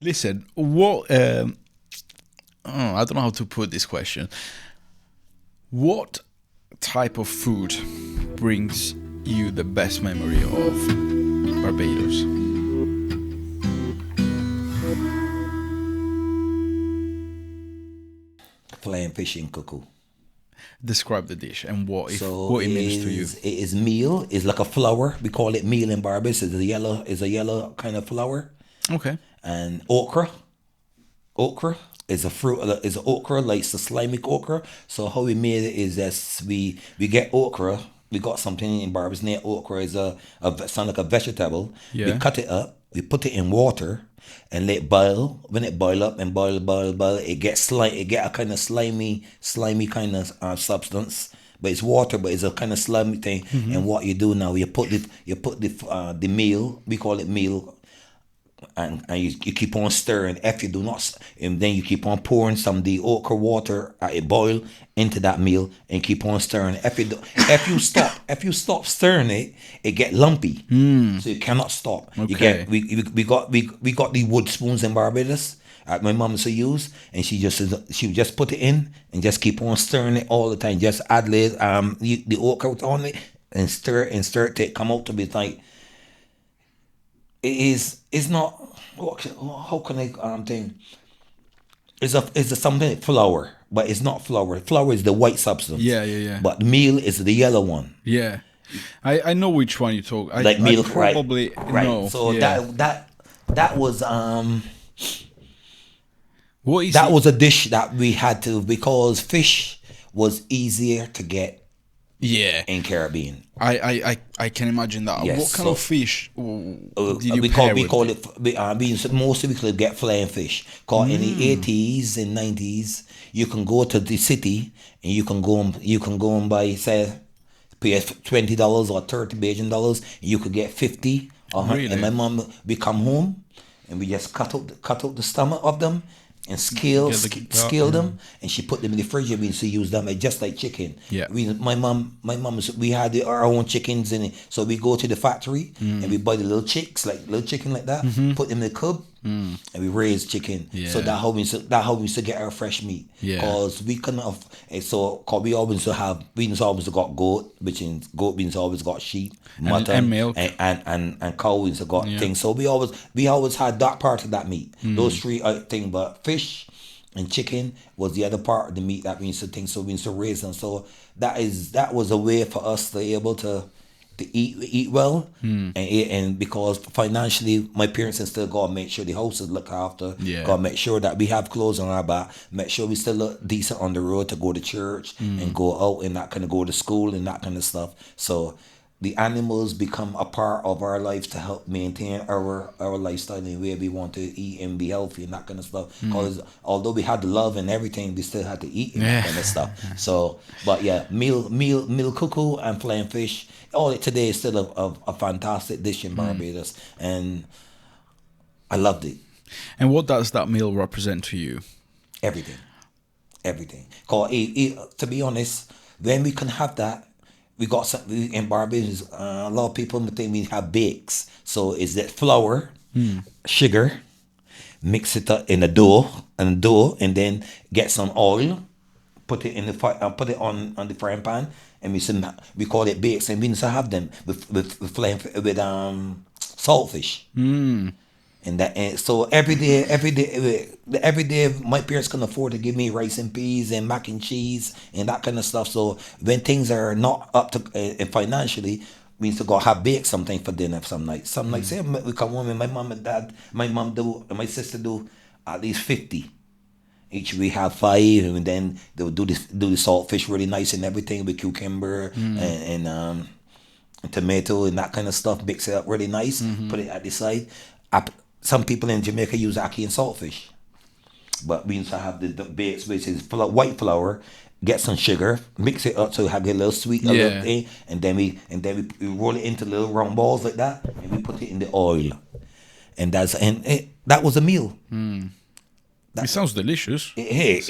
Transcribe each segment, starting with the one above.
Listen, what? Oh, I don't know how to put this question. What type of food brings you the best memory of Barbados? Flying fishing cuckoo. Describe the dish and So what it means to you. it is meal. It's like a flour. We call it meal in Barbados. It's a yellow kind of flour. Okay. And okra. Okra is a fruit. Is okra like it's a slimy okra. So how we made it is that we get okra. We got something in Barbados named okra. Is sound like a vegetable. We Yeah. cut it up. We put it in water and let it boil. When it boil up and boil, it gets slime. It get a kind of slimy kind of substance. But it's water, but it's a kind of slimy thing. And what you do now, you put the meal. We call it meal, and you keep on stirring. If you do not, and then you keep on pouring some of the okra water at a boil into that meal, and keep on stirring. If you stop stirring it, it get lumpy. So you cannot stop. You Okay. get we got the wood spoons in Barbados. My mom used to use, and she would just put it in and just keep on stirring it all the time. Just add the okra on it and stir it till it come out to be like it is. It's not. How can I think? It's a something flour, but it's not flour. Flour is the white substance. Yeah, yeah, yeah. But meal is the yellow one, Yeah. I know which one you talk. like I milk, right? probably Right. know. So Yeah. that was What is that it? was a dish that we had to, because fish was easier to get Yeah. in Caribbean. I can imagine that. Yes, What kind so of fish did you we pair call with? it mostly we could get flying fish. Cause in the 80s and 90s, you can go to the city and you can go and buy, say, pay $20 or 30 Bajan dollars, and you could get 50 or 100. And Really? my mom, we come home and we just cut out the stomach of them and scale Get the scale them, and she put them in the fridge, and we used to use them just like chicken. Yeah. We had our own chickens in it, so we go to the factory and we buy the little chicks, like little chicken like that, put them in the cub, and we raise chicken. So Yeah. that how we used to get our fresh meat. Yeah. Cause we couldn't have, cause we always got goat, which is goat means always got sheep, mutton, and milk. and cow means got Yeah. things. So we always had that part of that meat. Those three things, but fish and chicken was the other part of the meat that we used to think. So we used to raise them. So that was a way for us to be able to eat well, and because financially my parents still gotta make sure the house is looked after. Yeah. Gotta make sure that we have clothes on our back. Make sure we still look decent on the road to go to church and go out and that kind of go to school and that kind of stuff. So the animals become a part of our life to help maintain our lifestyle and where we want to eat and be healthy and that kind of stuff. Because although we had the love and everything, we still had to eat and that kind of stuff. So, but yeah, meal cuckoo and flying fish. All today is still a fantastic dish in Barbados, and I loved it. And what does that meal represent to you? Everything, everything. Cause to be honest, when we can have that, we got something in Barbados. A lot of people think we have bakes. So is that flour, sugar, mix it up in a dough, and then get some oil, put it in the fire, put it on the frying pan, and we call it bakes, and we used to have them with saltfish. And so every day, my parents can afford to give me rice and peas and mac and cheese and that kind of stuff. So when things are not up to financially, we used to go have bake something for dinner some nights. Some nights, say we come home and my mom and dad, my mom do, and my sister do at least 50. Each we have five, and then they would do the saltfish really nice and everything with cucumber and tomato and that kind of stuff. Mix it up really nice. Put it at the side. Some people in Jamaica use ackee and saltfish, but we used to have the bakes, which is white flour. Get some sugar, mix it up so you have a little sweet, a little Yeah. thing, and then we roll it into little round balls like that, and we put it in the oil, and that was a meal. It sounds delicious. Hey.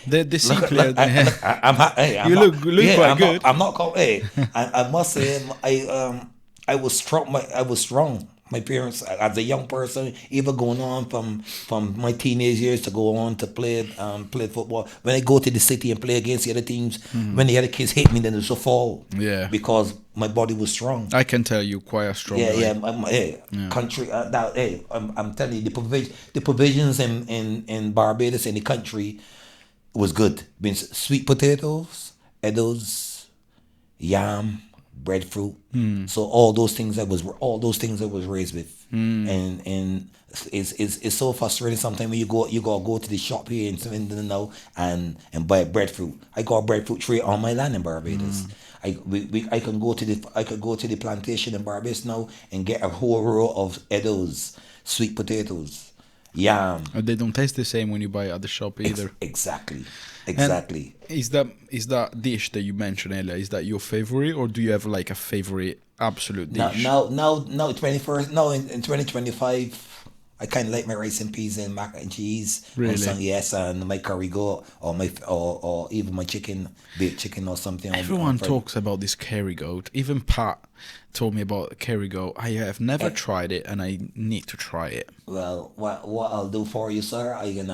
The sea Look, clear. look, I'm You not, look yeah, quite I'm good. Not, I'm not called. Hey, I must say, I was strong. I was strong. My parents, as a young person, even going on from my teenage years to go on to play football. When I go to the city and play against the other teams, when the other kids hit me, then it's a fall. Yeah. Because my body was strong. I can tell you quite a strong Yeah, guy. yeah, hey, country. I'm telling you, the provisions in Barbados in the country was good. Means sweet potatoes, edibles, yam, breadfruit. So all those things I was raised with, and it's so frustrating sometimes when you go to the shop here in Swindon now and buy breadfruit. I got a breadfruit tree on my land in Barbados. I can go to the plantation in Barbados now and get a whole row of edibles, sweet potatoes, yam. They don't taste the same when you buy at the shop either. Exactly. And is that dish that you mentioned earlier, is that your favorite, or do you have like a favorite absolute dish? Now, 21st, now in 2025, I kind of like my rice and peas and mac and cheese. Really? Yes, and my curry goat or even my chicken, baked chicken or something. Everyone talks about this curry goat. Even Pat told me about curry goat. I have never tried it, and I need to try it. Well, what I'll do for you, sir, I can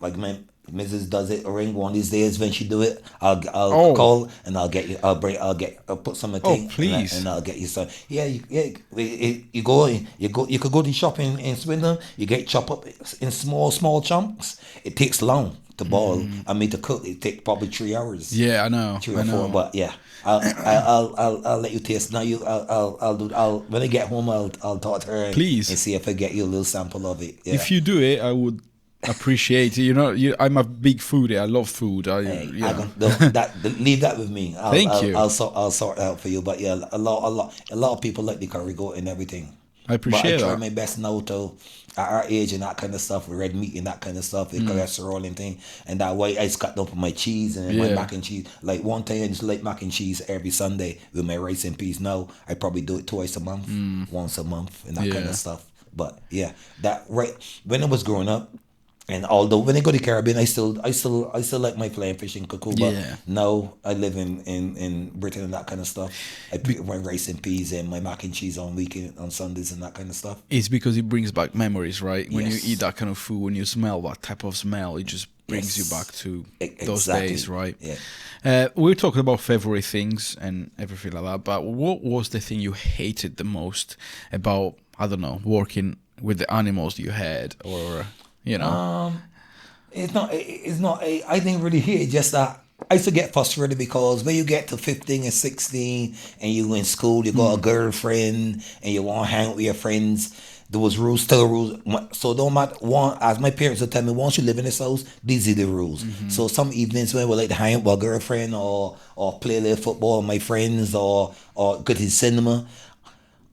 like my Mrs. does it ring one of these days. When she do it, I'll call and I'll get you. I'll put some thing. Please. And I'll get you some. Yeah, you could go to the shop in Swindon. You get chopped up in small chunks. It takes long to boil. I mean to cook. It takes probably 3 hours. Yeah, I know. 3 or 4. But yeah, I'll let you taste. Now I'll when I get home I'll talk to her. Please. And see if I get you a little sample of it. Yeah. If you do it, I would appreciate it. I'm a big foodie. I love food. Leave that with me. Thank you. I'll sort it out for you. But yeah, a lot of people like the curry goat and everything. I appreciate But I try that. my best now to at our age and that kind of stuff, with red meat and that kind of stuff, the cholesterol and thing, and that way I just cut up my cheese and my mac and cheese. Like one time I just like mac and cheese every Sunday with my rice and peas. Now I probably do it twice a month, once a month, and that kind of stuff. But yeah, that right when I was growing up. And although when I go to the Caribbean, I still like my flying fish and cuckoo. But now I live in Britain and that kind of stuff. I put my rice and peas and my mac and cheese on Sundays and that kind of stuff. It's because it brings back memories, right? When you Yes. eat that kind of food, when you smell that type of smell, it just brings you back to those days, right? Yeah. We're talking about favorite things and everything like that, but what was the thing you hated the most about, I don't know, working with the animals you had, or... It's not. I didn't really hear it. Just that I used to get frustrated because when you get to 15 and 16 and you in school, you got a girlfriend and you want to hang out with your friends. There was rules, still rules. So don't matter. As my parents would tell me, once you live in this house, these are the rules. So some evenings when we like to hang out with a girlfriend or play a little football with my friends or go to the cinema,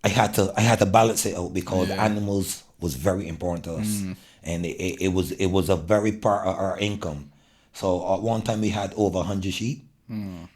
I had to balance it out because animals was very important to us. And it was a very part of our income. So at one time we had over 100 sheep.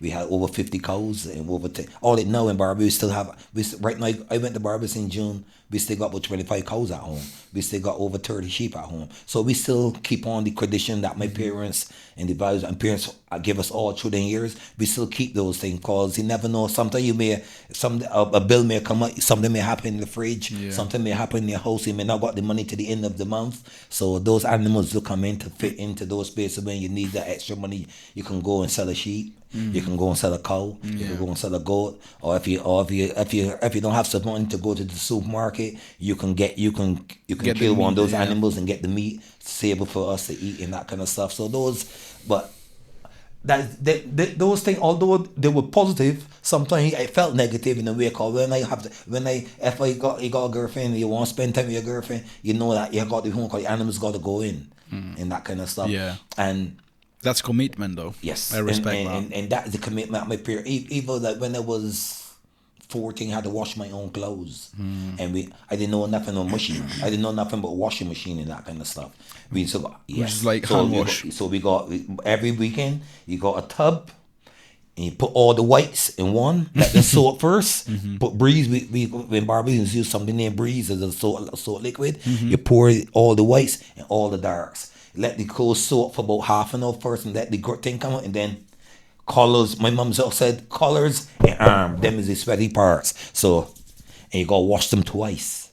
We had over 50 cows and over 10. All it now in Barbados we still have. Right now I went to Barbados in June. We still got about 25 cows at home. We still got over 30 sheep at home. So we still keep on the tradition that my parents and the values and parents give us all through the years. We still keep those things because you never know. Sometimes a bill may come up. Something may happen in the fridge. Something may happen in your house. You may not got the money to the end of the month. So those animals will come in to fit into those spaces when you need that extra money. You can go and sell a sheep. You can go and sell a cow. You can go and sell a goat. Or if you don't have some money to go to the supermarket, you can kill one of those animals and get the meat, save it for us to eat and that kind of stuff. So those things, although they were positive, sometimes I felt negative in a way. Cause if you got a girlfriend and you want to spend time with your girlfriend, you know that you got to be home because the animals got to go in and that kind of stuff. Yeah. And that's commitment, though. yes, I respect that. And that's the commitment my parents. Even like when I was 14, I had to wash my own clothes, and I didn't know nothing on machine. I didn't know nothing but washing machine and that kind of stuff. Which is like hand wash. So we got every weekend. You got a tub. And you put all the whites in one, let them soak first. Put breeze. We when Barbadians use something named breeze as a salt liquid. You pour all the whites and all the darks. Let the clothes soak for about half an hour first, and let the thing come out, and then colors. My mom said colors and arm. Them is the sweaty parts. So, and you gotta wash them twice.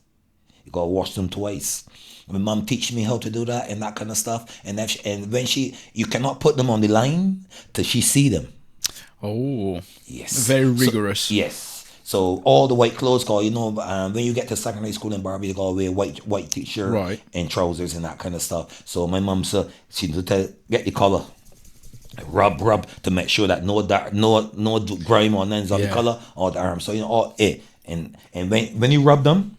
You gotta wash them twice. My mom teach me how to do that and that kind of stuff. And and when you cannot put them on the line till she see them. Oh, Yes. very So, rigorous. yes. So all the white clothes, cause when you get to secondary school in Barbados, you gotta wear white t-shirt Right. and trousers and that kind of stuff. So my mom said she to tell get the color, rub to make sure that no grime on ends on the Yeah. color or the arm. So all it and when you rub them,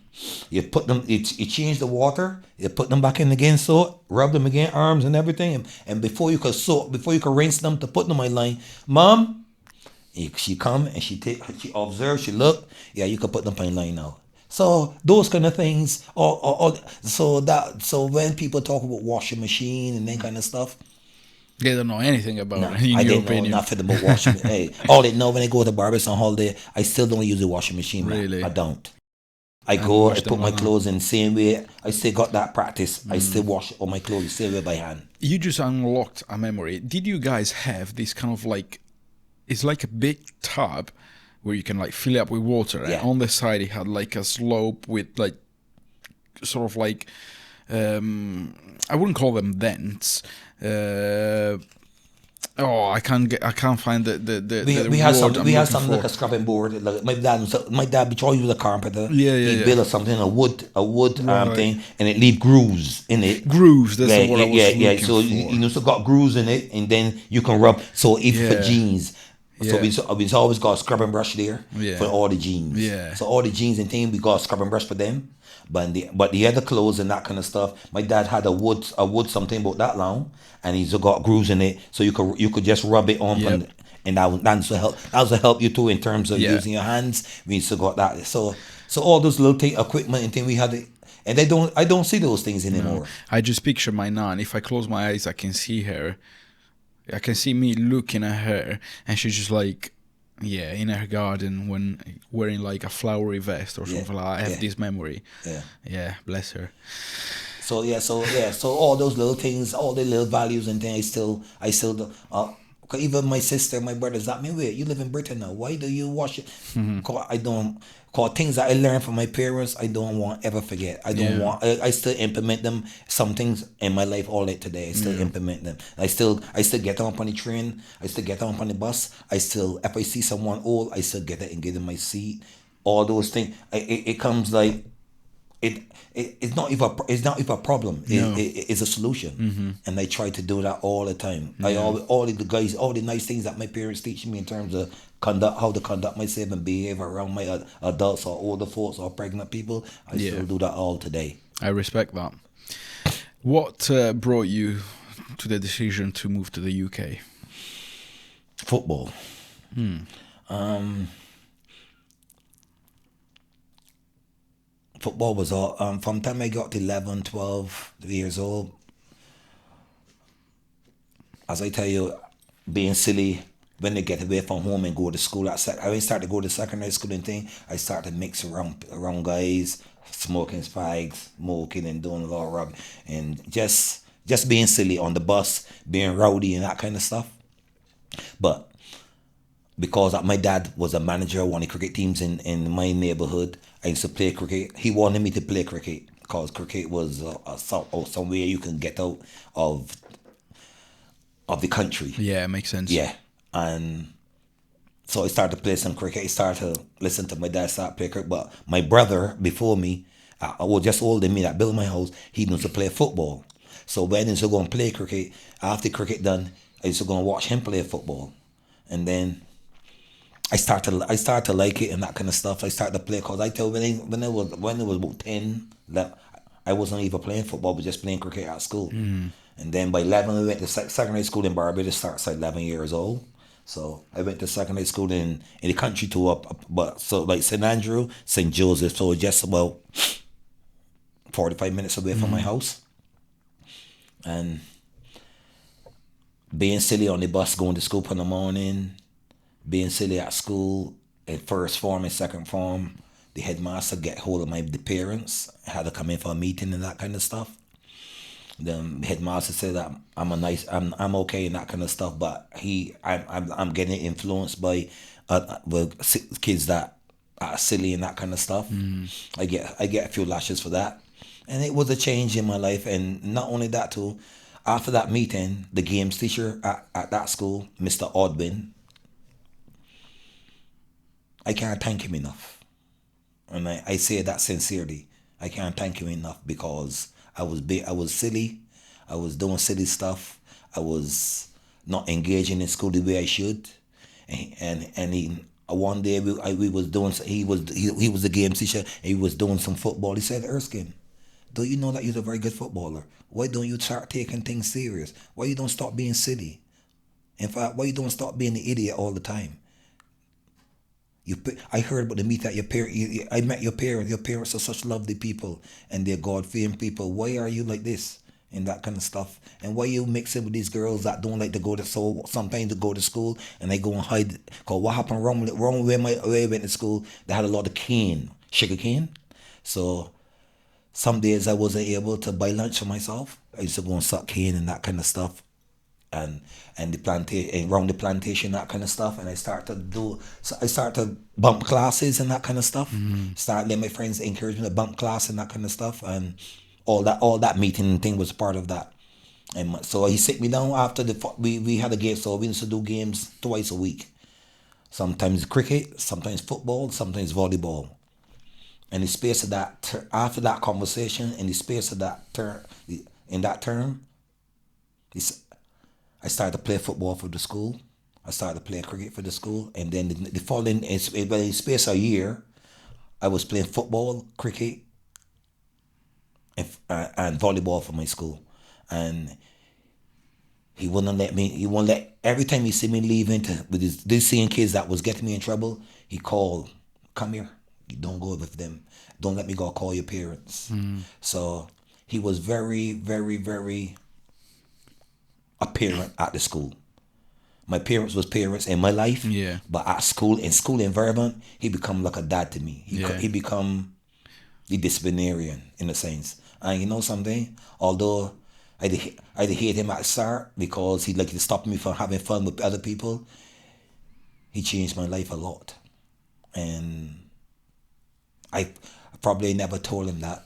you put them. You change the water. You put them back in again. So rub them again, arms and everything. And before you can rinse them to put them on line, mom. She come and she observe, she look, yeah, you can put them on line now. So those kind of things, so when people talk about washing machine and that kind of stuff, They don't know anything about no, it, in I your didn't know opinion. nothing about washing. Hey, all they know when they go to Barbados on holiday, I still don't use the washing machine, man. Really? I don't. I And go, I wash them put my by hand. clothes in the same way. I still got that practice. I still wash all my clothes the same way by hand. You just unlocked a memory. Did you guys have this kind of like, it's like a big tub where you can like fill it up with water, and Yeah. on the side it had like a slope with like sort of like I wouldn't call them dents. I can't find the We had word something. I'm We had looking something for. like a scrubbing board. Like my dad, before he was a carpenter, Yeah, he yeah. built something a wood Right. thing, and it leave grooves in it. Grooves, that's Yeah, the word I was yeah. looking So for. you also got grooves in it, and then you can rub. So even for Yeah. jeans, so Yeah. we always got a scrubbing brush there Yeah. for all the jeans. Yeah. So all the jeans and things, we got a scrubbing brush for them. But the other clothes and that kind of stuff, my dad had a wood something about that long, and he's got grooves in it, so you could just rub it on. Yep. And that will help you too in terms of Yeah. using your hands. We still got that. So all those little equipment and thing we had, and I don't see those things anymore. I just picture my nan. If I close my eyes, I can see her. I can see me looking at her, and she's just like, yeah, in her garden when wearing like a flowery vest or Yeah, something like that. I have yeah. this memory. Yeah. Yeah, bless her. So all those little things, all the little values and things, I still do. 'Cause even my sister, my brothers, that me wait. You live in Britain now. Why do you wash it? 'Cause I don't. Cause things that I learned from my parents, I don't want ever forget. I don't Yeah. want. I still implement them. Some things in my life all day today. I still implement them. I still get on the train. I still get on the bus. If I see someone old, I still get it and give them my seat. All those things. It comes like it's not even a problem. It's a solution, and I try to do that all the time. I all the guys, all the nice things that my parents teach me in terms of how to conduct myself and behave around my adults or older folks or pregnant people. I still do that all today. I respect that. What brought you to the decision to move to the UK? Football. Football was all from the time I got to 11, 12 years old. As I tell you, being silly when they get away from home and go to school. I started to go to secondary school and thing. I started to mix around guys, smoking fags, smoking and doing a lot of rub, and just being silly on the bus, being rowdy and that kind of stuff. But because my dad was a manager of one of the cricket teams in my neighborhood, I used to play cricket. He wanted me to play cricket because cricket was somewhere you can get out of the country. Yeah, makes sense. Yeah, and so I started to play some cricket. I started to listen to my dad start play cricket. But my brother before me, was just older than me, that built my house, he used to play football. So when he used to go and play cricket, after cricket done, I used to go and watch him play football. And then I started to like it and that kind of stuff. I started to play because I tell when it was about 10, that I wasn't even playing football, but just playing cricket at school. And then by 11, we went to secondary school in Barbados. Starts at 11 years old. So I went to secondary school in the country too, but so like St. Andrew, St. Joseph, so just about 45 minutes away from my house. And being silly on the bus going to school in the morning, being silly at school in first form and second form, the headmaster get hold of the parents, had to come in for a meeting and that kind of stuff. The headmaster said that I'm okay and that kind of stuff, but I'm getting influenced by with kids that silly and that kind of stuff. I get a few lashes for that, and it was a change in my life. And not only that too, after that meeting, the games teacher at that school, Mr. Odwin, I can't thank him enough, and I say that sincerely. I can't thank him enough because I was silly, I was doing silly stuff, I was not engaging in school the way I should, and he one day we was doing he was the game teacher and he was doing some football. He said, Erskine, do you know that you're a very good footballer? Why don't you start taking things serious? Why you don't stop being silly? In fact, why you don't stop being the idiot all the time? I heard about the meet at your parent. I met your parents. Your parents are such lovely people, and they're God-fearing people. Why are you like this and that kind of stuff? And why you mixing with these girls that don't like to go to so sometimes to go to school and they go and hide? Cause what happened wrong where I went to school? They had a lot of sugar cane. So some days I wasn't able to buy lunch for myself. I used to go and suck cane and that kind of stuff, and the plantation around the plantation, that kind of stuff. And I started to bump classes and that kind of stuff. Start letting my friends encourage me to bump class and that kind of stuff, and all that meeting thing was part of that. And so he sit me down after we had a game. So we used to do games twice a week. Sometimes cricket, sometimes football, sometimes volleyball. And the space of after that conversation, in the space of that term, I started to play football for the school. I started to play cricket for the school, and then the following in the space of a year, I was playing football, cricket, and volleyball for my school. And he wouldn't let me. He won't let. Every time he see me leaving with these same kids that was getting me in trouble, he called, "Come here. You don't go with them. Don't let me go call your parents." So he was very, very, very a parent at the school. My parents was parents in my life, Yeah. but at school, in school environment, he become like a dad to me. Yeah. He become the disciplinarian in a sense. And you know something? Although I did hate him at the start because he like to stop me from having fun with other people, he changed my life a lot. And I probably never told him that.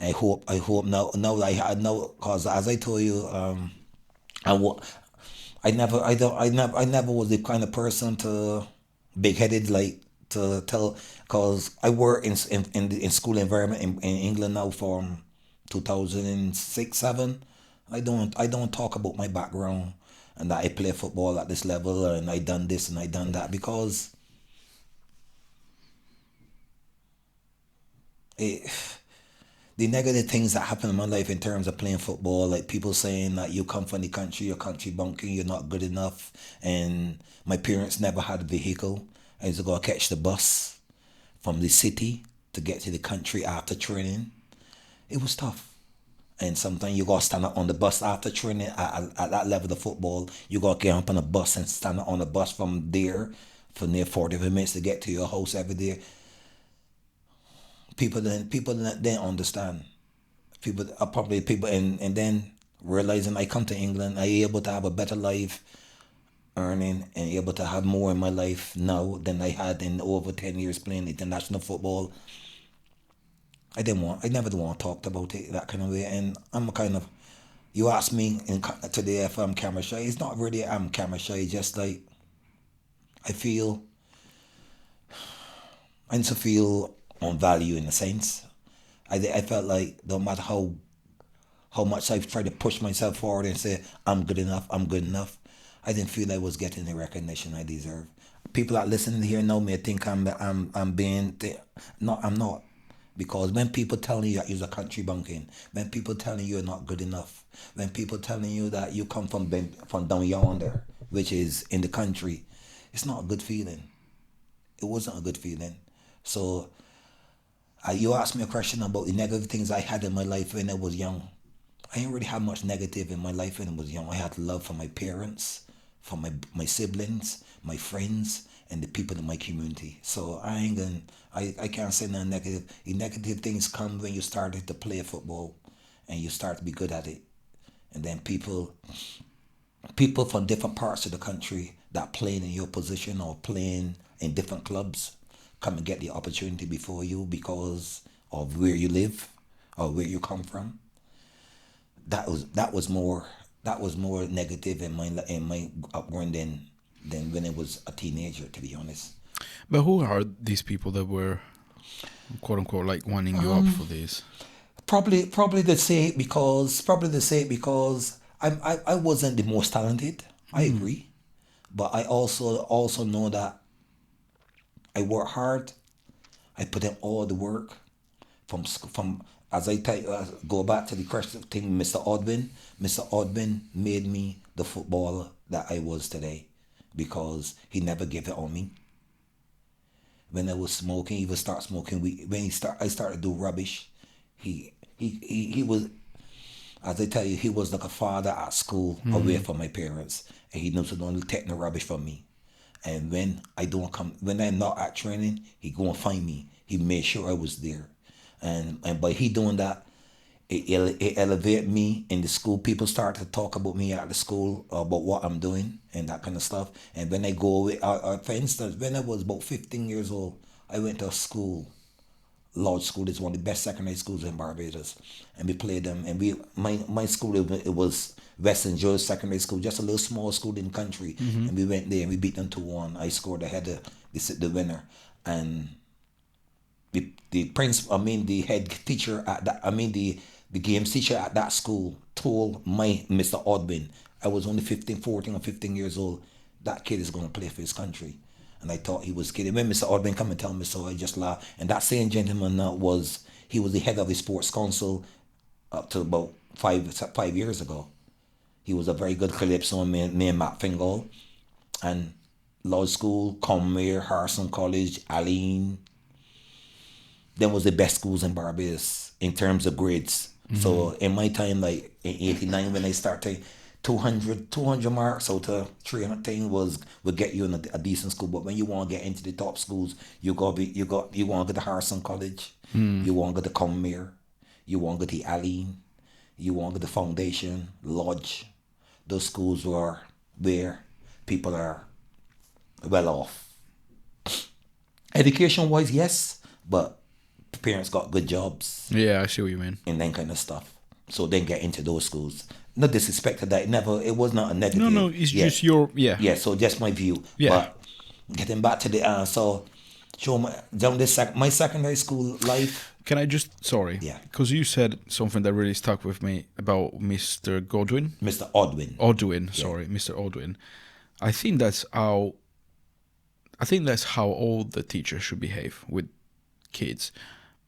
I hope now that I know, because as I told you, I wa- I never I don't I never was the kind of person to big headed like to tell, because I work in school environment in England now from 2006 7. I don't talk about my background and that I play football at this level and I done this and I done that, because it the negative things that happen in my life in terms of playing football, like people saying that you come from the country, your country bunking, you're not good enough. And my parents never had a vehicle. I used to go catch the bus from the city to get to the country after training. It was tough. And sometimes you gotta stand up on the bus after training at that level of football. You gotta get up on a bus and stand up on the bus from there for near 45 minutes to get to your house every day. People didn't understand. People are probably people, and then realizing I come to England, I able to have a better life, earning and able to have more in my life now than I had in over 10 years playing international football. I never want to talk about it that kind of way, and I'm a kind of. You ask me today if I'm camera shy. It's not really I'm camera shy. It's just like I feel I just feel on value in a sense. I felt like no matter how much I've tried to push myself forward and say I'm good enough, I'm good enough, I didn't feel I was getting the recognition I deserve. People that listening here know me. I think I'm being no, I'm not, because when people telling you that you're a country bunking, when people telling you you're not good enough, when people telling you that you come from down yonder, which is in the country, it's not a good feeling. It wasn't a good feeling. So you asked me a question about the negative things I had in my life when I was young. I didn't really have much negative in my life when I was young. I had love for my parents, for my siblings, my friends, and the people in my community. So I ain't gonna, I can't say nothing negative. The negative things come when you started to play football and you start to be good at it. And then people people from different parts of the country that playing in your position or playing in different clubs come and get the opportunity before you because of where you live or where you come from. That was more negative in my upbringing than when I was a teenager, to be honest. But who are these people that were, quote unquote, like winding you up for this? Probably they say it because I wasn't the most talented. I agree, but I also know that I work hard. I put in all the work from as I go back to the question thing, Mr. Odwin. Mr. Odwin made me the footballer that I was today because he never gave it on me. When I was smoking, he would start smoking. I started to do rubbish. He was, as I tell you, he was like a father at school away from my parents, and he knows to only take the rubbish from me. And when I'm not at training, he go and find me. He made sure I was there, and by he doing that, it elevated me in the school. People start to talk about me at the school about what I'm doing and that kind of stuff. And when I go away, for instance, when I was about 15 years old, I went to a school. Lodge School is one of the best secondary schools in Barbados, and we played them. And my school it was Western George Secondary School, just a little small school in the country, and we went there and we beat them 2-1. I scored ahead of the winner, and the head teacher at that, the games teacher at that school told my Mr. Odwin, I was only 14 or 15 years old, that kid is going to play for his country. And I thought he was kidding. When Mr. Odwin come and tell me so, I just laughed. And that same gentleman he was the head of the sports council up to about 5 years ago. He was a very good calypso, me and Matt Fingal. And Law School, Comere, Harrison College, Aline. Them was the best schools in Barbados in terms of grades. So in my time, like in 89, when I started, 200 marks out of 300 thing would get you in a decent school. But when you want to get into the top schools, you want to go to Harrison College, you want to go to Comere, you want to go to Aline, you want to go to Foundation, Lodge. Those schools were where people are well off. Education wise, yes, but parents got good jobs. Yeah, I see what you mean. And then kind of stuff. So then get into those schools. No disrespect to that. It was not a negative. No, it's just your, yeah. Yeah, so just my view. Yeah. But getting back to the, show my secondary school life. Can I just, sorry. Yeah. Because you said something that really stuck with me about Mr. Godwin. Mr. Odwin. Mr. Odwin. I think that's how all the teachers should behave with kids.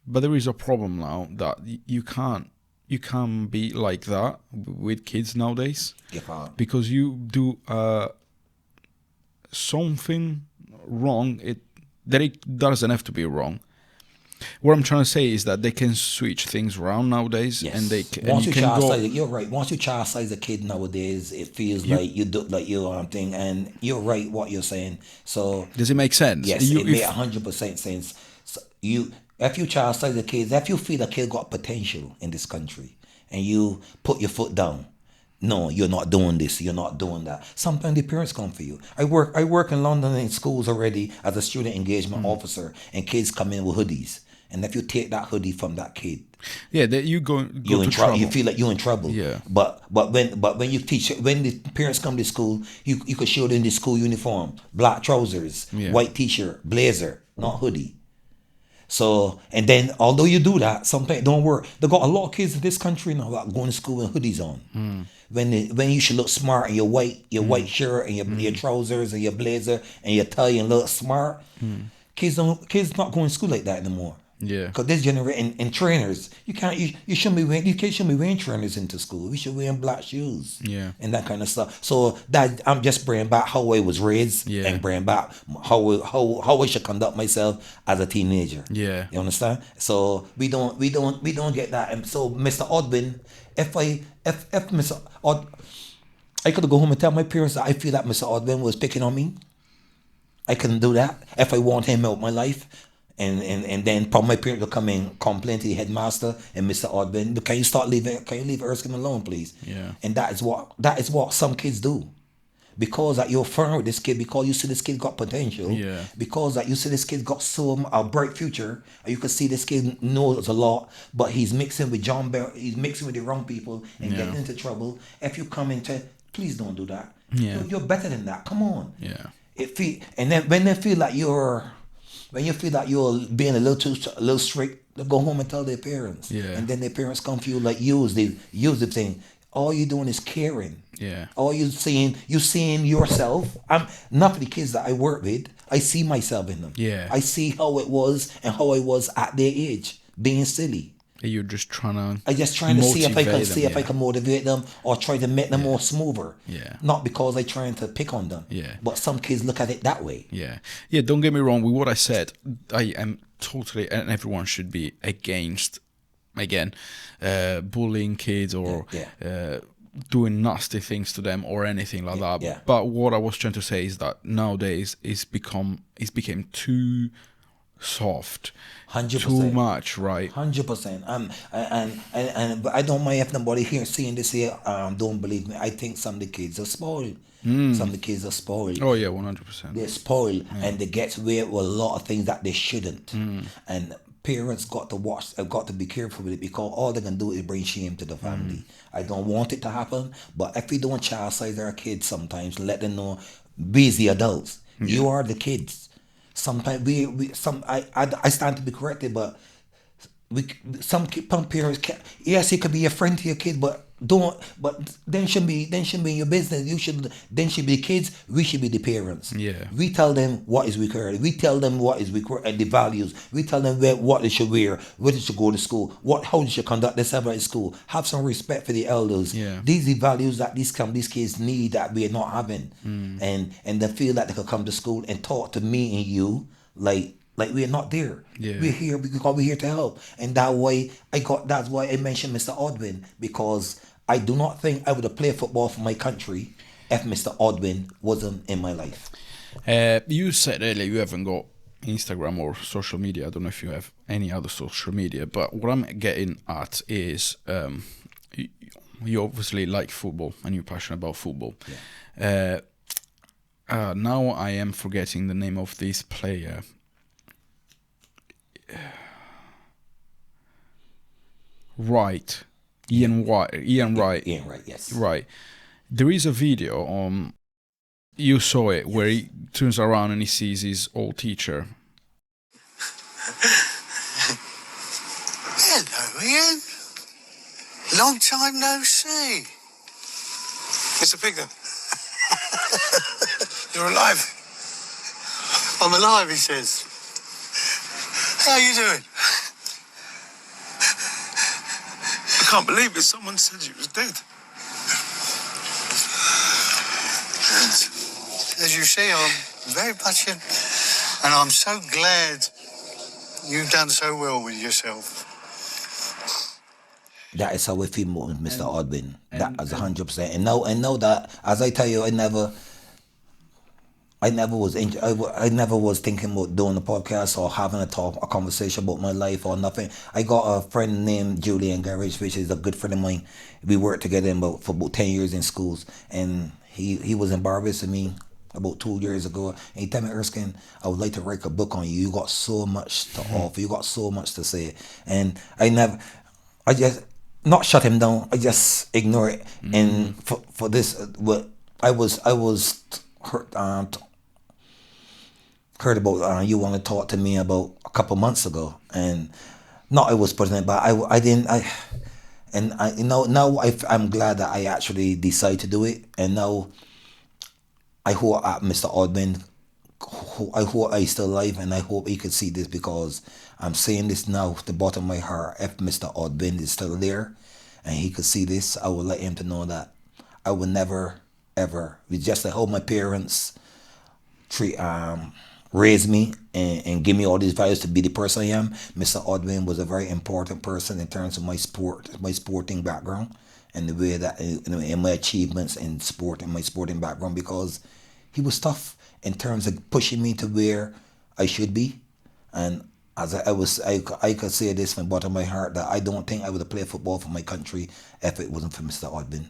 But there is a problem now that you can't be like that with kids nowadays. You can't. Because you do something wrong, it doesn't have to be wrong. What I'm trying to say is that they can switch things around nowadays, Yes. and You're right. Once you chastise a kid nowadays, it feels like you do like your thing, and you're right what you're saying. So does it make sense? Yes, it makes 100% sense. So if you chastise the kids, if you feel a kid got potential in this country, and you put your foot down, no, you're not doing this, you're not doing that. Sometimes the parents come for you. I work in London in schools already as a student engagement officer, and kids come in with hoodies. And if you take that hoodie from that kid, yeah, that you go in trouble. You feel like you're in trouble. Yeah. But when you teach, when the parents come to school, you could show them the school uniform, black trousers, white t-shirt, blazer, not hoodie. So, and then although you do that, sometimes it don't work. They got a lot of kids in this country now that going to school with hoodies on. When you should look smart in your white shirt and your trousers and your blazer and your tie and look smart. Kids not going to school like that anymore. Yeah. Because this generation and trainers, you shouldn't be wearing trainers into school. We should wear black shoes. Yeah. And that kind of stuff. So that I'm just bringing back how I was raised and bringing back how I should conduct myself as a teenager. Yeah. You understand? So we don't get that. And so Mr. Odwin, if Mr. Od, I could go home and tell my parents that I feel that Mr. Odwin was picking on me. I couldn't do that. If I want him out of my life, And then probably my parents will come in, complain to the headmaster and Mr. Odbin, can you leave Erskine alone, please? Yeah. And that is what some kids do. Because that you're firm with this kid, because you see this kid got potential, Yeah. because that you see this kid got some a bright future, and you can see this kid knows a lot, but he's mixing with he's mixing with the wrong people and Yeah. getting into trouble. If you come into, please don't do that. Yeah. You're better than that. Come on. Yeah. And then when they feel like when you feel like you're being a little strict, they go home and tell their parents. Yeah. And then their parents come to you like use the thing. All you're doing is caring. Yeah. All you seeing yourself. I'm not for the kids that I work with. I see myself in them. Yeah. I see how it was and how I was at their age, being silly. You're just trying to. I just trying to see if I can motivate them, if I can motivate them or try to make them more smoother. Yeah. Not because I trying to pick on them. Yeah. But some kids look at it that way. Yeah. Yeah, don't get me wrong. With what I said, I am totally, and everyone should be against, again, bullying kids or doing nasty things to them or anything like that. yeah. But what I was trying to say is that nowadays it's became too soft, 100%. too much, right? 100%. But I don't mind if nobody here seeing this here. Don't believe me. I think some of the kids are spoiled. Some of the kids are spoiled. Oh yeah, 100%. They're spoiled and they get away with a lot of things that they shouldn't. And parents got to watch. Have got to be careful with it because all they can do is bring shame to the family. I don't want it to happen, but if we don't chastise our kids, sometimes let them know, be the adults. You are the kids. Sometimes I stand to be corrected, but some parents can, yes, he could be a friend to your kid, but then shouldn't be in your business. Then should be the kids, we should be the parents. Yeah. We tell them what is required. We tell them what is required and the values. We tell them what they should wear, where they should go to school, how they should conduct themselves at school. Have some respect for the elders. Yeah. These are the values that these kids need that we are not having. And they feel that they could come to school and talk to me and you like we're not there. Yeah. We're here because we're here to help. And that's why I mentioned Mr. Odwin, because I do not think I would have played football for my country if Mr. Odwin wasn't in my life. You said earlier you haven't got Instagram or social media. I don't know if you have any other social media, but what I'm getting at is you obviously like football and you're passionate about football. Yeah. Now I am forgetting the name of this player. Right. Ian Wright. Ian Wright, yes. Right. There is a video on, you saw it, where he turns around and he sees his old teacher. Hello, Ian. Long time no see. Mr. Pigden. You're alive. I'm alive, he says. How you doing? I can't believe it. Someone said you was dead. As you see, I'm very much in, and I'm so glad you've done so well with yourself. That is how we feel with Mr. Odwin. That is 100%. And know that, as I tell you, I never was thinking about doing a podcast or having a conversation about my life or nothing. I got a friend named Julian Garage, which is a good friend of mine. We worked together for about 10 years in schools, and he was in Barbados with me about 2 years ago. And he told me, Erskine, I would like to write a book on you. You got so much to offer. You got so much to say. And I just not shut him down. I just ignore it. And for this, I was heard about you want to talk to me about a couple months ago, and not I was putting it, but I didn't. Now I'm glad that I actually decided to do it, and now I hope Mr. Odwin, I hope he's still alive, and I hope he could see this, because I'm saying this now with the bottom of my heart. If Mr. Odwin is still there and he could see this, I would let him to know that I would never ever be just like how my parents raised me and give me all these values to be the person I am. Mr. Odwin was a very important person in terms of my sporting background, and the way that in my achievements in sport and my sporting background, because he was tough in terms of pushing me to where I should be. And as I could say this from the bottom of my heart that I don't think I would have played football for my country if it wasn't for Mr. Odbin.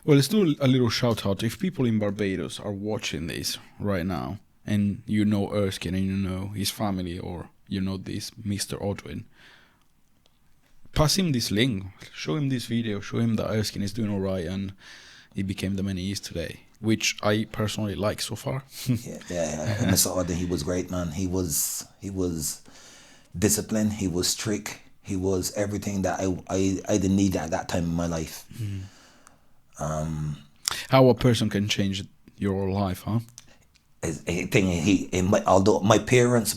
Well, let's do a little shout out. If people in Barbados are watching this right now, and you know Erskine and you know his family, or you know this Mr. Odwin, pass him this link, show him this video, show him that Erskine is doing alright and he became the man he is today, which I personally like so far. Yeah. Mr. Odbin, he was great, man. He was disciplined. He was strict. He was everything that I didn't need at that time in my life. How a person can change your life, huh? Although my parents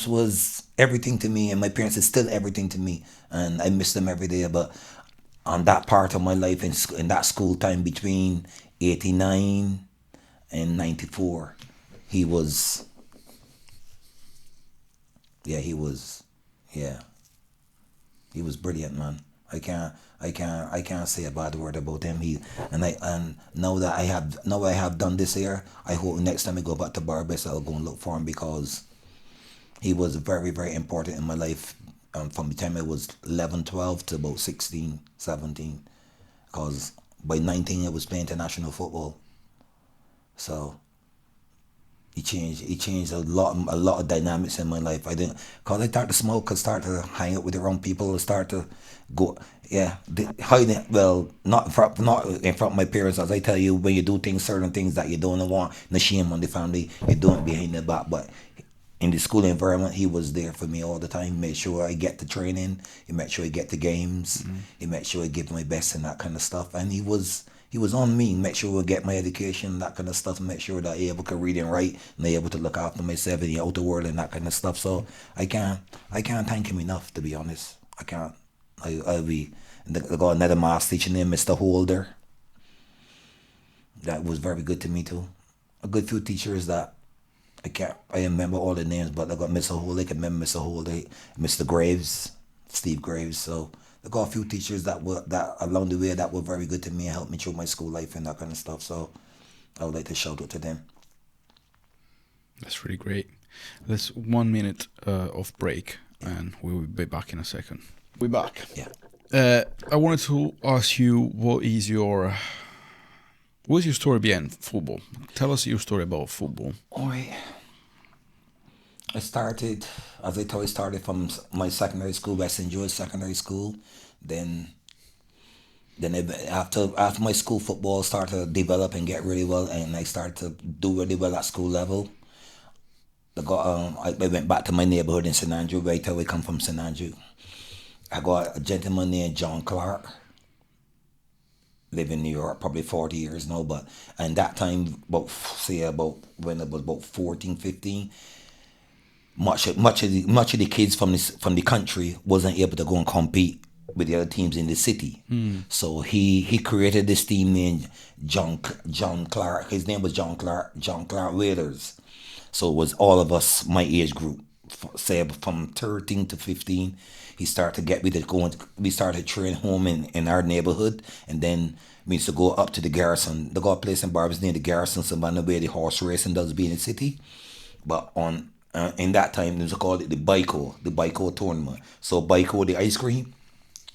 was everything to me, and my parents is still everything to me, and I miss them every day. But on that part of my life in that school time between 89 and 94, he was brilliant, man. I can't say a bad word about him. And now that I have done this here, I hope next time I go back to Barbados I'll go and look for him, because he was very, very important in my life, from the time I was 11, 12 to about 16, 17. Because by 19 I was playing international football. So he changed a lot of dynamics in my life. I didn't, cause I started to smoke, I started to hang out with the wrong people, I started to go, hiding. Well, not in front of my parents, as I tell you, when you do certain things that you don't want, no shame on the family, you do it behind the back. But in the school environment, he was there for me all the time. He made sure I get the training, he made sure I get the games, he made sure I give my best and that kind of stuff. And he was on me, make sure I get my education, that kind of stuff, make sure that I able to read and write, and I able to look after myself in the outer world and that kind of stuff. So I can't thank him enough, to be honest. I can't. I got another maths teacher named Mr. Holder. That was very good to me too. A good few teachers that I remember all the names, but I got Mr. Holder, I can remember Mr. Holder, Mr. Graves, Steve Graves. So I got a few teachers that along the way that were very good to me and helped me through my school life and that kind of stuff. So I would like to shout out to them. That's really great. Let's 1 minute of break, and we will be back in a second. We're back. Yeah. I wanted to ask you, what's your story behind football? Tell us your story about football. I started, as I told you, started from my secondary school, West St. George Secondary School. Then after my school football started to develop and get really well, and I started to do really well at school level. I went back to my neighborhood in St. Andrew, right till we come from St. Andrew. I got a gentleman named John Clark, live in New York, probably 40 years now, but and that time, about when I was about 14, 15, much of the kids from the country wasn't able to go and compete with the other teams in the city. So he created this team named John Clark. His name was John Clark Raiders. So it was all of us, my age group, say from 13 to 15. He started to get me to go. We started training home in our neighborhood, and then we used to go up to the Garrison. They got a place in Barbados near the Garrison, Savannah, where the horse racing does be in the city. But in that time, they used to call it the Bico tournament. So Bico, the ice cream,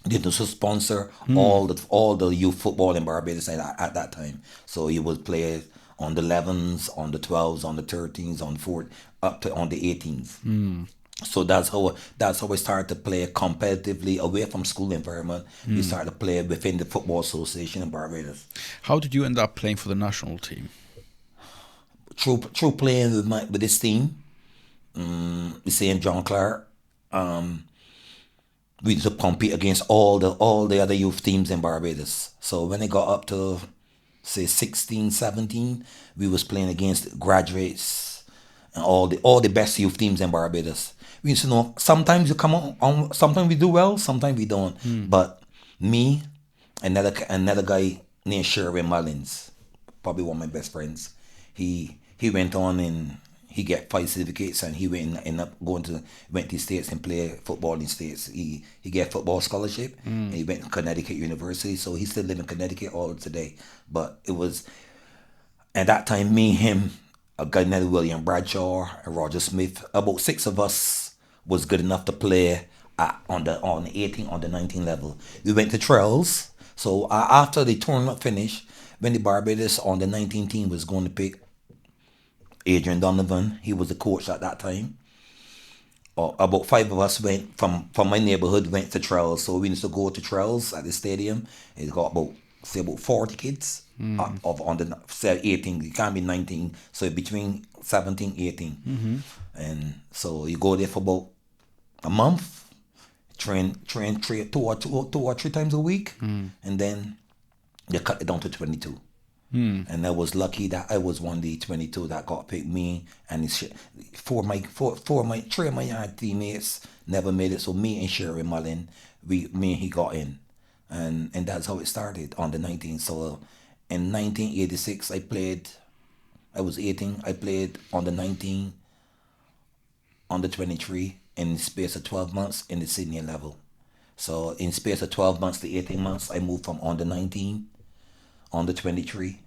they used to sponsor all the youth football in Barbados at that time. So you would play on the 11s, on the 12s, on the 13s, on 4 up to on the 18s. So that's how I started to play competitively away from school environment. We started to play within the Football Association in Barbados. How did you end up playing for the national team? Through playing with this team, the same John Clark. We used to compete against all the other youth teams in Barbados. So when I got up to say 16, 17, we was playing against graduates and all the best youth teams in Barbados. We used to know sometimes you come on, sometimes we do well, sometimes we don't. But me, another guy named Sherwin Mullins, probably one of my best friends, he went on and he get 5 certificates, and he went up went to the States and play football in the States. He get football scholarship. And he went to Connecticut University, so he still live in Connecticut all today. But it was at that time, me, him, a guy named William Bradshaw and Roger Smith, about 6 of us was good enough to play on the 18, on the 19 level. We went to trials. So after the tournament finished, when the Barbados on the 19 team was going to pick Adrian Donovan, he was the coach at that time. About 5 of us went from my neighborhood, went to trials. So we used to go to trials at the stadium. It got about 40 kids of on the say 18. It can't be 19. So between 17, 18. And so you go there for about a month, train 2 or 3 times a week, and then they cut it down to 22. And I was lucky that I was one of the 22 that got picked. Me and three of my young teammates never made it. So me and Sherry Mullen, me and he got in, and that's how it started on the 19. So in 1986, I was 18. I played on the 19, on the 23 in the space of 12 months in the senior level. So in space of 12 months to 18 months, I moved from on the 19, on the 23,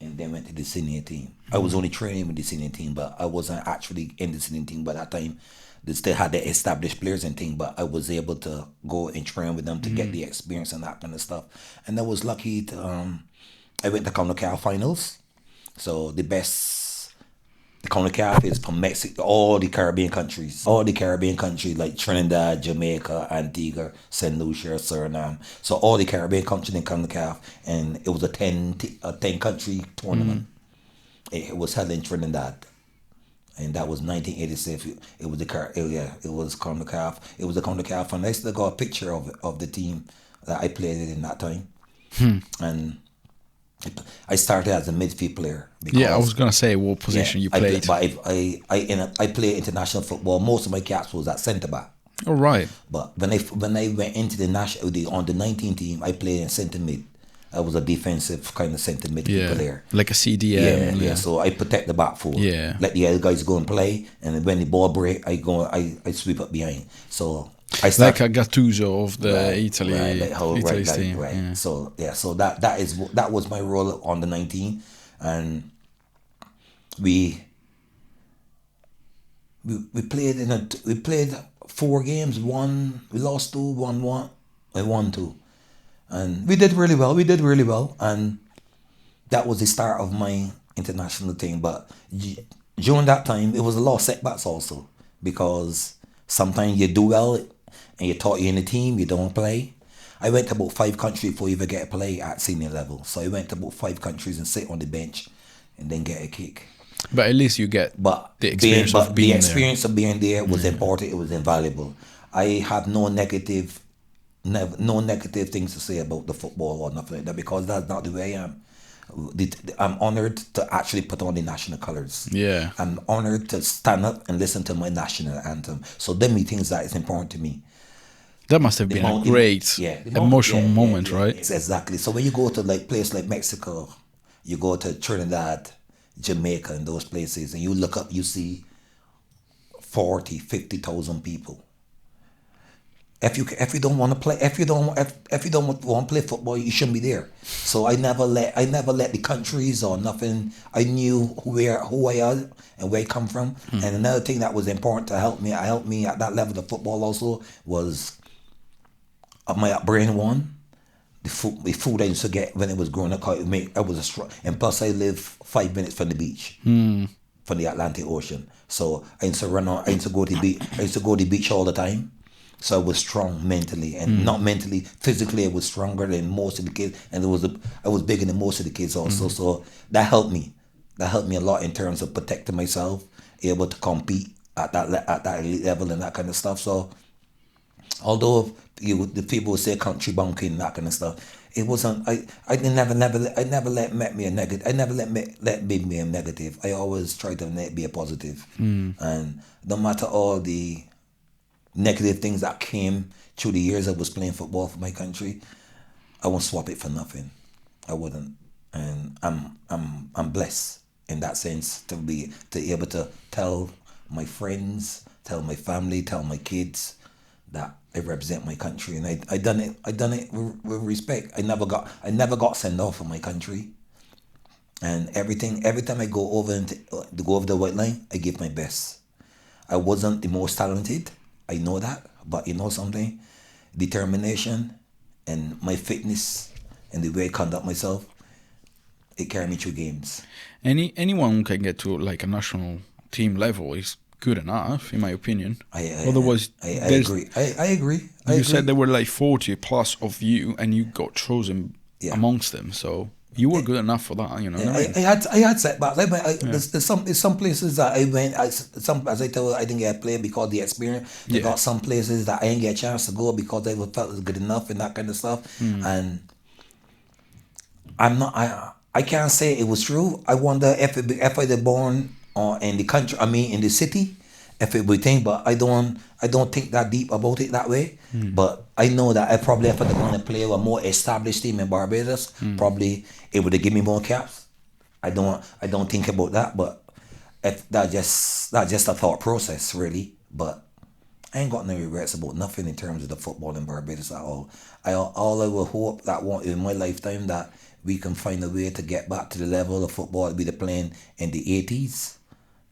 and then went to the senior team. I was only training with the senior team, but I wasn't actually in the senior team by that time. They still had the established players and thing, but I was able to go and train with them to get the experience and that kind of stuff. And I was lucky to, I went to CONCACAF finals. So the CONCACAF is from Mexico, all the Caribbean countries like Trinidad, Jamaica, Antigua, St. Lucia, Suriname. So all the Caribbean countries in CONCACAF, and it was a 10 country tournament. It was held in Trinidad, and that was 1986. It was it was CONCACAF. It was the CONCACAF, and I still got a picture of the team that I played in that time, and I started as a midfield player. Yeah, I was gonna say what position you played. I played international football. Most of my caps was at centre back. All right. But when I went into on the 19 team, I played in centre mid. I was a defensive kind of centre mid player, like a CDM. Yeah. So I protect the back four. Yeah. Let the other guys go and play, and when the ball break, I sweep up behind. So like a Gattuso of the Italy team. Right. Yeah. So that was my role on the 19, and we played 4 games. We lost 2, won 1, I won 2, and we did really well. And that was the start of my international thing. But during that time, it was a lot of setbacks also, because sometimes you do well and you thought you're in the team, you don't play. I went to about 5 countries before you ever get a play at senior level. So I went to about 5 countries and sit on the bench and then get a kick. But at least you get the experience of being there was important. It was invaluable. I have no negative things to say about the football or nothing like that, because that's not the way I am. I'm honored to actually put on the national colors. Yeah. I'm honored to stand up and listen to my national anthem. So them are things that is important to me. That must have been a great emotional moment, right? Exactly. So when you go to like place like Mexico, you go to Trinidad, Jamaica, and those places, and you look up, you see 40,000-50,000 people. If you don't want to play, if you don't want to play football, you shouldn't be there. So I never let the countries or nothing. I knew who I am and where I come from. And another thing that was important to help me at that level of football also was my upbringing. One, the food I used to get when I was growing up, I was a strong, and plus I live 5 minutes from the beach, from the Atlantic Ocean. So I used to go to the beach all the time. So I was strong mentally, and not mentally, physically I was stronger than most of the kids, and I was bigger than most of the kids also. So that helped me. That helped me a lot in terms of protecting myself, able to compete at that elite level and that kind of stuff. So although the people would say country bumpkin and that kind of stuff, it wasn't. I never let me a negative. I never let me a negative. I always try to be a positive, and no matter all the negative things that came through the years I was playing football for my country, I won't swap it for nothing. I wouldn't, and I'm blessed in that sense to be able to tell my friends, tell my family, tell my kids that I represent my country, and I done it with respect. I never got sent off for my country, and every time I go over the white line, I give my best. I wasn't the most talented. I know that, but you know something, determination and my fitness and the way I conduct myself, it carried me through games. Anyone who can get to like a national team level is good enough, in my opinion. I Otherwise, I there's agree. I agree. I you agree. said there were like 40 plus of you, and you got chosen Yeah. amongst them. So you were good enough for that, you know what I mean? I had setbacks. There's some places that I went. Some as I told you, I didn't get played because of the experience. They Yeah. got some places that I didn't get a chance to go because they felt it was good enough and that kind of stuff. And I'm not. I can't say it was true. I wonder if I'd born in the country. I mean, in the city, if it would think. But I don't think that deep about it that way. But I know that I probably if I'd gone to play with a more established team in Barbados, probably it would have given me more caps. I don't think about that. But if that's just a thought process, really. But I ain't got no regrets about nothing in terms of the football in Barbados at all. All I will hope that in my lifetime that we can find a way to get back to the level of football we were playing in the 80s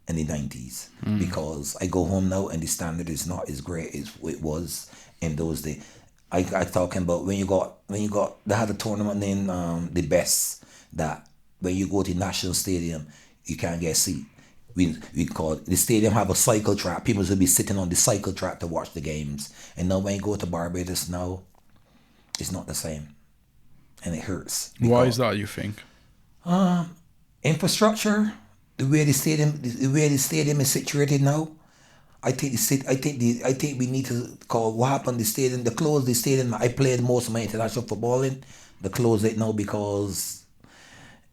and the 90s. Because I go home now and the standard is not as great as it was in those days. I talking about when you got they had a tournament named the best that when you go to National Stadium you can't get a seat. We call it, the stadium have a cycle track. People will be sitting on the cycle track to watch the games. And now when you go to Barbados now, it's not the same. And it hurts. Why is that, you think? Infrastructure, the way the stadium is situated now, I think we need to call what happened. The stadium, they closed the stadium. I played most of my international footballing. They closed it now because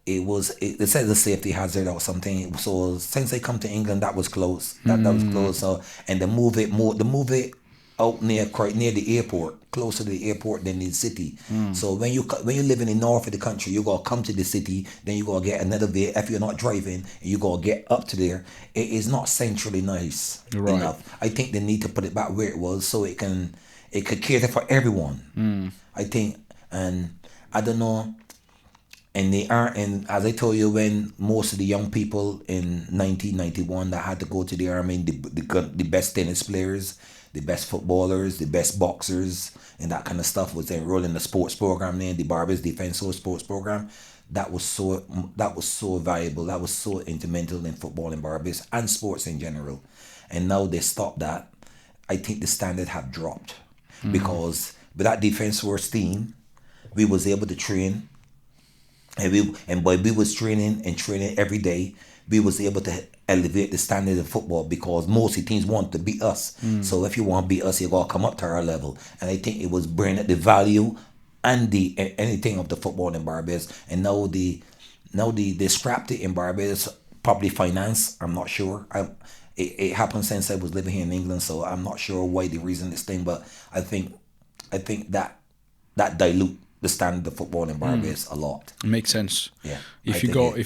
they said the safety hazard or something. So since I come to England, that was closed. That was closed. So and they move it out quite near the airport, closer to the airport than the city. So when you live in the north of the country, you gotta come to the city, then you gotta get another vehicle. If you're not driving, you gotta get up to there. It is not centrally nice enough. I think they need to put it back where it was so it could cater for everyone. I think, and I don't know. And they are, and as I told you, when most of the young people in 1991 that had to go to the army, the best tennis players, the best footballers, the best boxers, and that kind of stuff was enrolled in the sports program there, the Barbados Defence Force sports program. That was so valuable. That was so instrumental in football in Barbados and sports in general. And now they stopped that. I think the standard have dropped because with that Defence Force team, we was able to train. And by we was training every day, we was able to elevate the standard of football because most of the teams want to beat us. So if you want to beat us, you gotta come up to our level. And I think it was bringing the value and the anything of the football in Barbados. And now they scrapped it in Barbados, probably finance. I'm not sure. It happened since I was living here in England, so I'm not sure why the reason this thing. But I think that dilute the standard of football in Barbados a lot. Makes sense. Yeah. If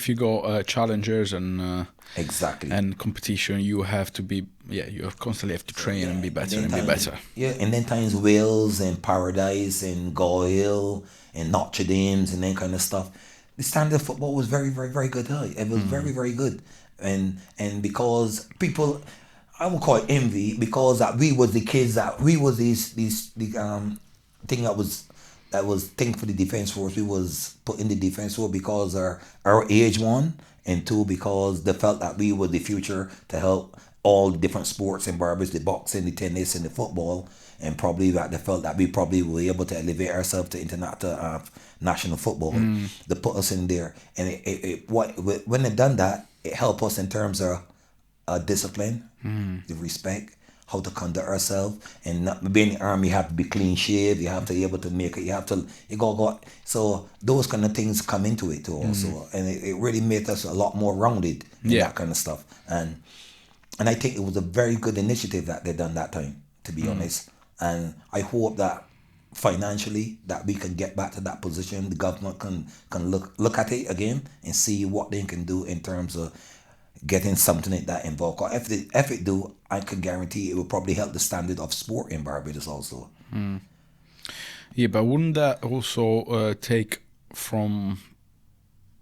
you go challengers and exactly and competition, you have to be you constantly have to train and be better and be better. Yeah, and then times Wales and Paradise and Goyle and Notre Dame's and that kind of stuff. The standard of football was very, very, very good. It was very, very good, and because people, I would call it envy because that we was the kids that we was the thing that was thing for the Defence Force. We was put in the Defence Force because our age, one, and two, because they felt that we were the future to help all the different sports in Barbados, the boxing, the tennis, and the football, and probably that they felt that we probably were able to elevate ourselves to international national football. They put us in there, and when they done that, it helped us in terms of discipline, the respect, how to conduct ourselves, and not being in the army. You have to be clean shaved. You have to be able to make it. You go. So those kind of things come into it too, also, and it really made us a lot more rounded in that kind of stuff. And I think it was a very good initiative that they done that time, to be honest. And I hope that financially that we can get back to that position. The government can look at it again and see what they can do in terms of getting something like that involved. If it do, I can guarantee it will probably help the standard of sport in Barbados also. Yeah, but wouldn't that also take from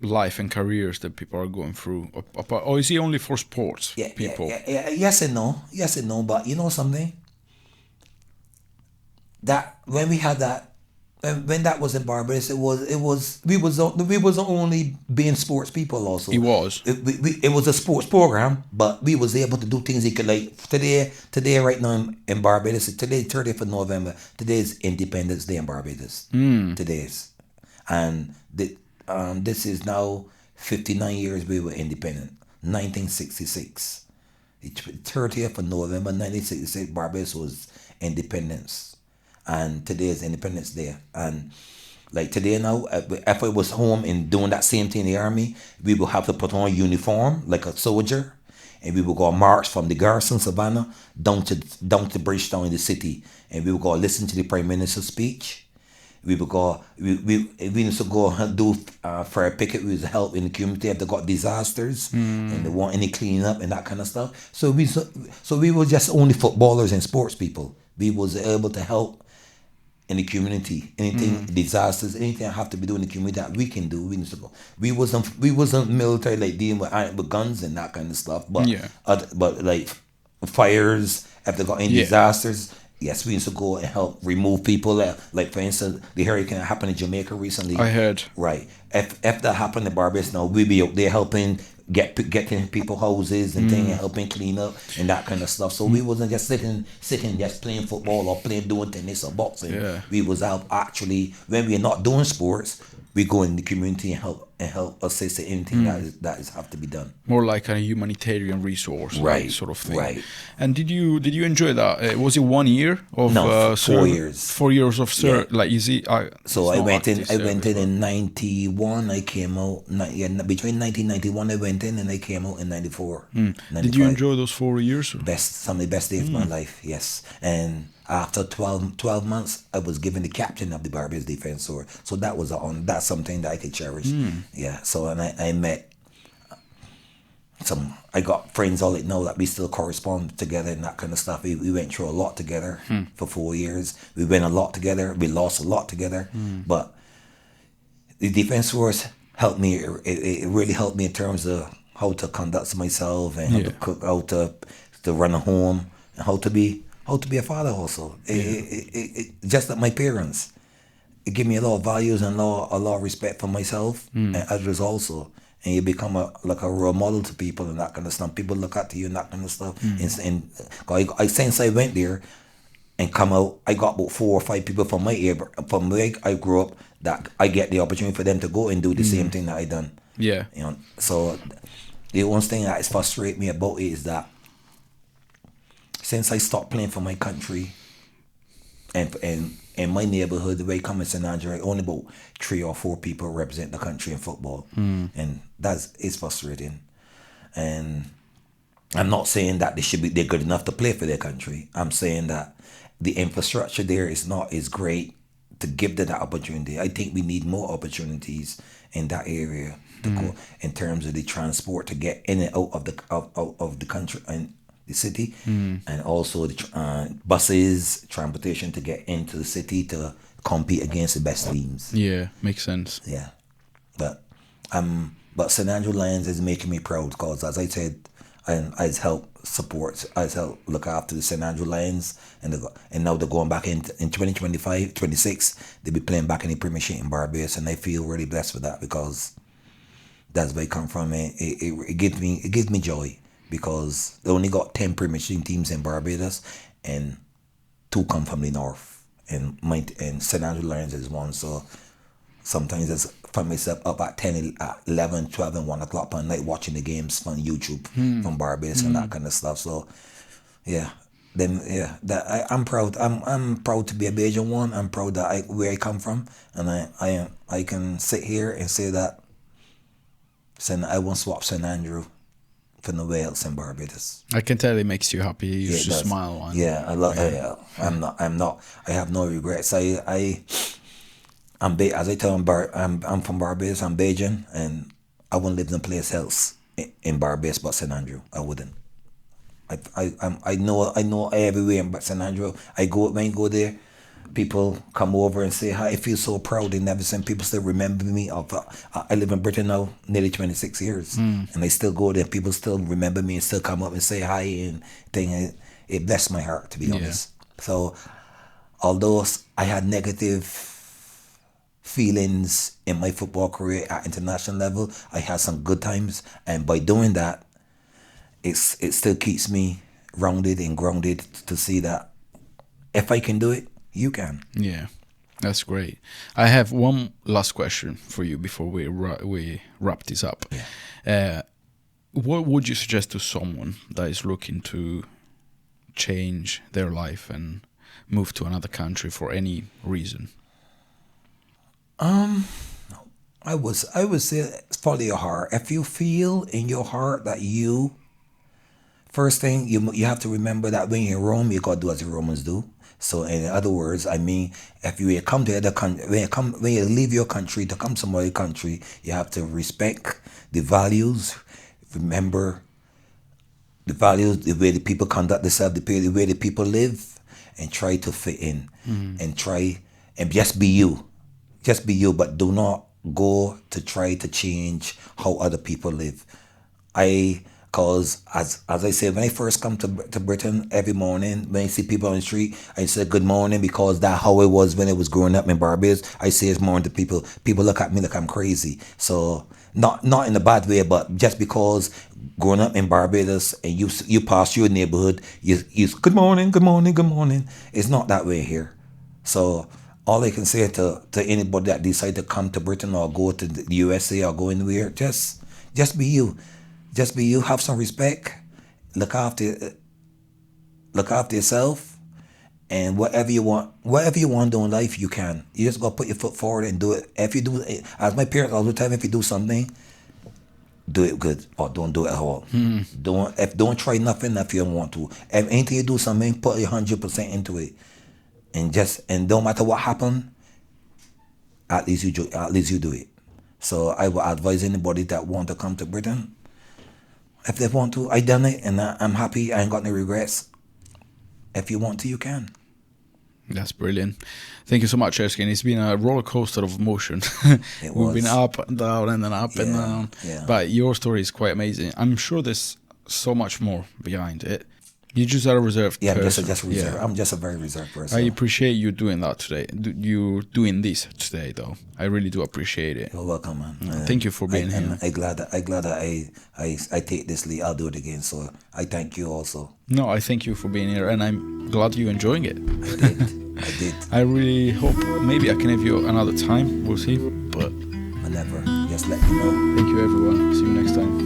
life and careers that people are going through, or is it only for sports people? Yes and no. Yes and no. But you know something? That when we had that, when that was in Barbados, we was only being sports people also. It was. It was a sports program, but we was able to do things you could like today right now in Barbados. Today 30th of November. Today is Independence Day in Barbados. Today's, and this is now 59 years we were independent. 1966. 30th of November 1966, Barbados was independence, and today is Independence Day. And like today now, if I was home and doing that same thing in the army, we will have to put on a uniform like a soldier, and we will go march from the garrison Savannah down to Bridgetown in the city, and we will go listen to the Prime Minister's speech. We would go. We used to go and do for a picket. We used to help in the community if they got disasters and they want any cleanup and that kind of stuff. So we were just only footballers and sports people. We was able to help in the community. Anything disasters, anything I have to be doing in the community that we can do. We used to go. We wasn't military like dealing with guns and that kind of stuff. But but like fires if they got any disasters. Yes, we used to go and help remove people. Like for instance, the hurricane that happened in Jamaica recently. I heard. Right. If that happened in Barbados, now we be out there helping getting people houses and things, and helping clean up and that kind of stuff. So we wasn't just sitting just playing football or doing tennis or boxing. Yeah. We was out actually when we're not doing sports. We go in the community and help assist in anything that is have to be done. More like a humanitarian resource, right? Sort of thing. Right. And did you enjoy that? Was it 1 year of 4 years? 4 years of Yeah. Like is it? So I went in 91. I came out. Between 1991 I went in and I came out in 94. Did you enjoy those 4 years? Some of the best days of my life. Yes, and after 12 months, I was given the captain of the Barbados Defence Force. So that's something that I could cherish. Yeah. So and I met I got friends all it know that we still correspond together and that kind of stuff. We went through a lot together for 4 years. We went a lot together. We lost a lot together. But the Defence Force helped me. It really helped me in terms of how to conduct myself and how to cook, how to run a home, and how to be a father also. It just like my parents. It gave me a lot of values and a lot of respect for myself and others also. And you become like a role model to people and that kind of stuff. People look up to you and that kind of stuff. And I since I went there and come out, I got about 4 or 5 people from my area, from where I grew up, that I get the opportunity for them to go and do the same thing that I done. Yeah. You know, so the one thing that frustrates me about it is that since I stopped playing for my country and in my neighborhood, the way I come in St. Andrew, only about 3 or 4 people represent the country in football. And it's frustrating. And I'm not saying that they're good enough to play for their country. I'm saying that the infrastructure there is not as great to give them that opportunity. I think we need more opportunities in that area to go in terms of the transport to get in and out of the country and the city, and also the buses, transportation to get into the city to compete against the best teams. Yeah, makes sense. Yeah, but St. Andrew Lions is making me proud because, as I said, I've helped support, I've helped look after the St. Andrew Lions, and now they're going back in 2025, 26. They'll be playing back in the Premiership in Barbados, and I feel really blessed with that because that's where I come from. It gives me joy. Because they only got 10 Premiership teams in Barbados, and 2 come from the north, and St. Andrew Lions is one. So sometimes I find myself up at 10, 11, 12, and 1 o'clock per night watching the games on YouTube from Barbados and that kind of stuff. So I'm proud. I'm proud to be a Bajan one. I'm proud that where I come from, and I can sit here and say that I won't swap St. Andrew for nowhere else in Barbados. I can tell it makes you happy. You just smile. Yeah, I love. I'm not. I have no regrets. As I tell them, I'm from Barbados. I'm Bajan, and I wouldn't live in a place else in Barbados but St. Andrew. I wouldn't. I know everywhere but St. Andrew. When I go there, People come over and say hi. I feel so proud in everything. People still remember me. I live in Britain now, nearly 26 years, and I still go there. People still remember me and still come up and say hi and thing. It blessed my heart, to be honest. So, although I had negative feelings in my football career at international level, I had some good times, and by doing that, it still keeps me rounded and grounded to see that if I can do it, you can. Yeah, that's great. I have one last question for you before we wrap this up. What would you suggest to someone that is looking to change their life and move to another country for any reason? I would say follow your heart. If you feel in your heart that first thing you have to remember that when you're in Rome, you gotta do as the Romans do. So in other words, I mean, if you come to other country, when you leave your country to come to some other country, you have to respect the values. Remember the values, the way the people conduct themselves, the way the people live, and try to fit in, and try and just be you. Just be you, but do not go to try to change how other people live. Because as I said, when I first come to Britain, every morning when I see people on the street, I say good morning, because that's how it was when I was growing up in Barbados. I say it's morning to people. People look at me like I'm crazy. So not in a bad way, but just because growing up in Barbados and you pass your neighborhood, you good morning, good morning, good morning. It's not that way here. So all I can say to anybody that decide to come to Britain or go to the USA or go anywhere, just be you. Just be you. Have some respect. Look after yourself, and whatever you want to do in life, you can. You just gotta put your foot forward and do it. If you do, as my parents all the time, if you do something, do it good or don't do it at all. Don't try nothing if you don't want to. If anything you do something, put 100% into it, and don't matter what happen, at least you do it. So I would advise anybody that want to come to Britain. If they want to, I done it, and I'm happy. I ain't got no regrets. If you want to, you can. That's brilliant. Thank you so much, Erskine. It's been a roller coaster of emotion. We've been up and down and then up and down. Yeah. But your story is quite amazing. I'm sure there's so much more behind it. You just are a reserved person. I'm just a very reserved person. I appreciate you doing that today. You doing this today, though. I really do appreciate it. You're welcome, man. Thank you for being here. I'm glad that I take this lead. I'll do it again. So I thank you also. No, I thank you for being here, and I'm glad you're enjoying it. I did. I really hope maybe I can have you another time. We'll see. But whenever, just let me know. Thank you, everyone. See you next time.